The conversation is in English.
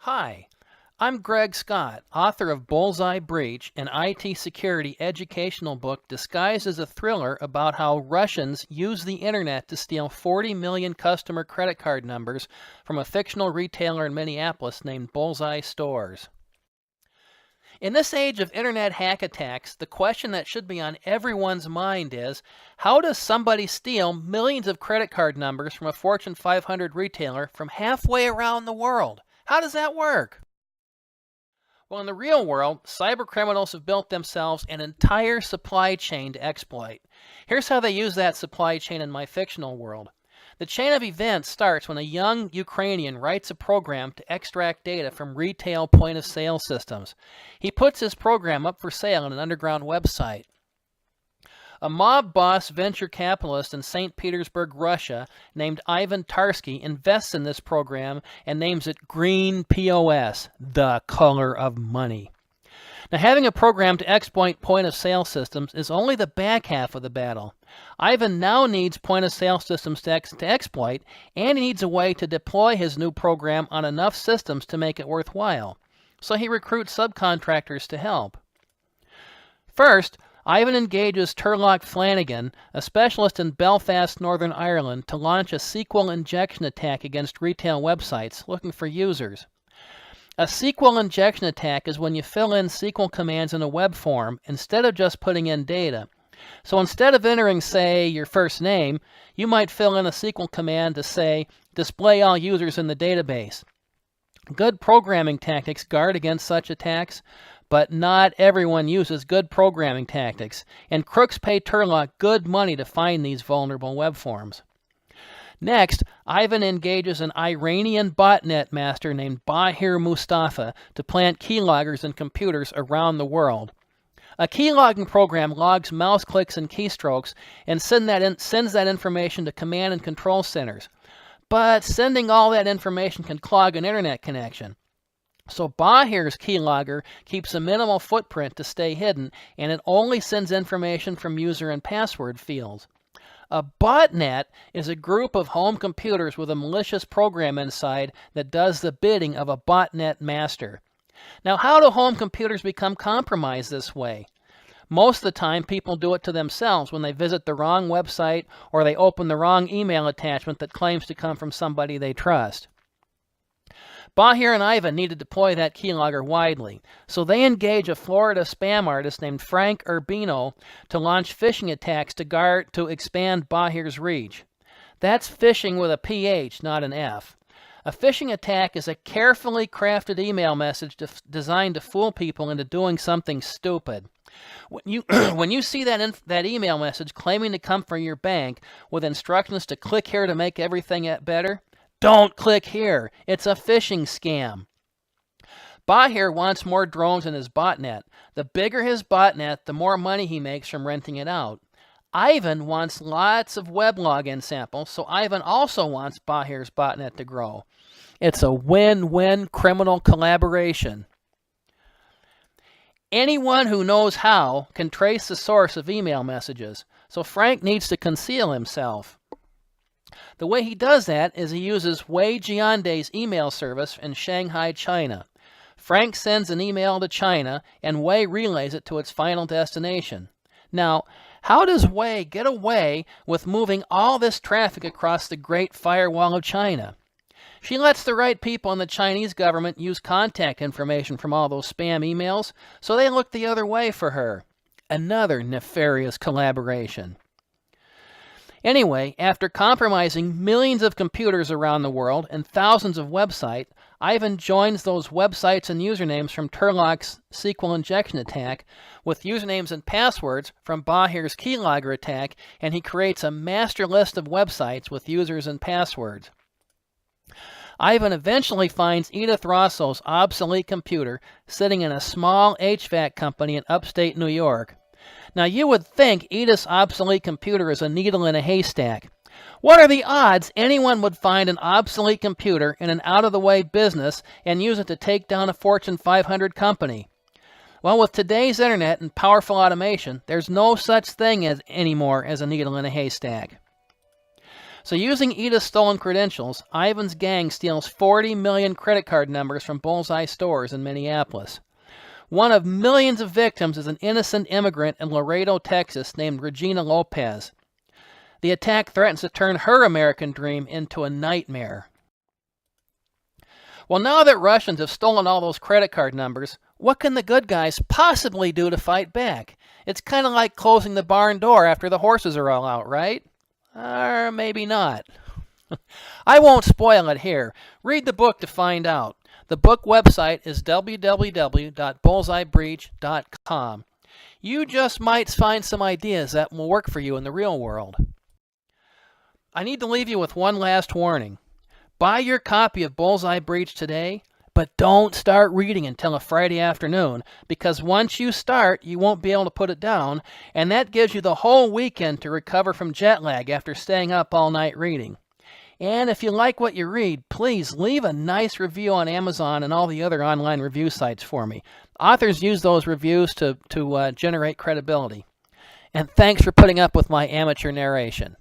Hi, I'm Greg Scott, author of Bullseye Breach, an IT security educational book disguised as a thriller about how Russians use the internet to steal 40 million customer credit card numbers from a fictional retailer in Minneapolis named Bullseye Stores. In this age of internet hack attacks, the question that should be on everyone's mind is, how does somebody steal millions of credit card numbers from a Fortune 500 retailer from halfway around the world? How does that work? Well, in the real world, cybercriminals have built themselves an entire supply chain to exploit. Here's how they use that supply chain in my fictional world. The chain of events starts when a young Ukrainian writes a program to extract data from retail point-of-sale systems. He puts his program up for sale on an underground website. A mob boss venture capitalist in St. Petersburg, Russia, named Ivan Tarsky, invests in this program and names it Green POS, the color of money. Now, having a program to exploit point-of-sale systems is only the back half of the battle. Ivan now needs point-of-sale systems to exploit, and he needs a way to deploy his new program on enough systems to make it worthwhile. So he recruits subcontractors to help. First, Ivan engages Turlock Flanagan, a specialist in Belfast, Northern Ireland, to launch a SQL injection attack against retail websites looking for users. A SQL injection attack is when you fill in SQL commands in a web form instead of just putting in data. So instead of entering, say, your first name, you might fill in a SQL command to say, display all users in the database. Good programming tactics guard against such attacks, but not everyone uses good programming tactics, and crooks pay Turlock good money to find these vulnerable web forms. Next, Ivan engages an Iranian botnet master named Bahir Mustafa to plant keyloggers in computers around the world. A keylogging program logs mouse clicks and keystrokes and sends that information to command and control centers. But sending all that information can clog an internet connection. So Bahir's keylogger keeps a minimal footprint to stay hidden, and it only sends information from user and password fields. A botnet is a group of home computers with a malicious program inside that does the bidding of a botnet master. Now, how do home computers become compromised this way? Most of the time, people do it to themselves when they visit the wrong website or they open the wrong email attachment that claims to come from somebody they trust. Bahir and Ivan need to deploy that keylogger widely, so they engage a Florida spam artist named Frank Urbino to launch phishing attacks to expand Bahir's reach. That's phishing with a PH, not an F. A phishing attack is a carefully crafted email message designed to fool people into doing something stupid. When you see that email message claiming to come from your bank with instructions to click here to make everything better, don't click here. It's a phishing scam. Bahir wants more drones in his botnet. The bigger his botnet, the more money he makes from renting it out. Ivan wants lots of web login samples, so Ivan also wants Bahir's botnet to grow. It's a win-win criminal collaboration. Anyone who knows how can trace the source of email messages, so Frank needs to conceal himself. The way he does that is he uses Wei Jianda's email service in Shanghai, China. Frank sends an email to China, and Wei relays it to its final destination. Now, how does Wei get away with moving all this traffic across the Great Firewall of China? She lets the right people in the Chinese government use contact information from all those spam emails, so they look the other way for her. Another nefarious collaboration. Anyway, after compromising millions of computers around the world and thousands of websites, Ivan joins those websites and usernames from Turlock's SQL injection attack with usernames and passwords from Bahir's keylogger attack, and he creates a master list of websites with users and passwords. Ivan eventually finds Edith Rosso's obsolete computer sitting in a small HVAC company in upstate New York. Now, you would think Edith's obsolete computer is a needle in a haystack. What are the odds anyone would find an obsolete computer in an out-of-the-way business and use it to take down a Fortune 500 company? Well, with today's internet and powerful automation, there's no such thing anymore as a needle in a haystack. So using Edith's stolen credentials, Ivan's gang steals 40 million credit card numbers from Bullseye stores in Minneapolis. One of millions of victims is an innocent immigrant in Laredo, Texas named Regina Lopez. The attack threatens to turn her American dream into a nightmare. Well, now that Russians have stolen all those credit card numbers, what can the good guys possibly do to fight back? It's kind of like closing the barn door after the horses are all out, right? Or maybe not. I won't spoil it here. Read the book to find out. The book website is www.bullseyebreach.com. You just might find some ideas that will work for you in the real world. I need to leave you with one last warning. Buy your copy of Bullseye Breach today, but don't start reading until a Friday afternoon, because once you start, you won't be able to put it down, and that gives you the whole weekend to recover from jet lag after staying up all night reading. And if you like what you read, please leave a nice review on Amazon and all the other online review sites for me. Authors use those reviews to generate credibility. And thanks for putting up with my amateur narration.